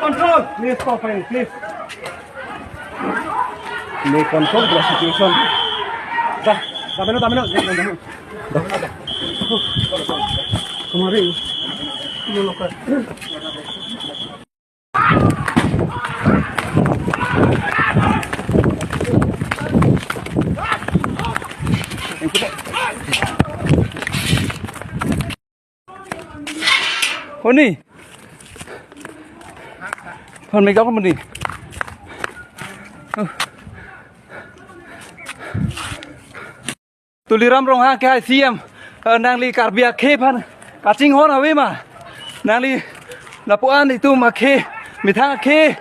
Control, please stop, please. May control the situation. Dami na. Kumari. Loka. Honi. Hon mấy góc mình đi. Tôi đi ram rong ha cái CM nàng li cà bia khê phan cả chinh hon à với mà nàng li là bộ an thì tu mà khê mi thang khê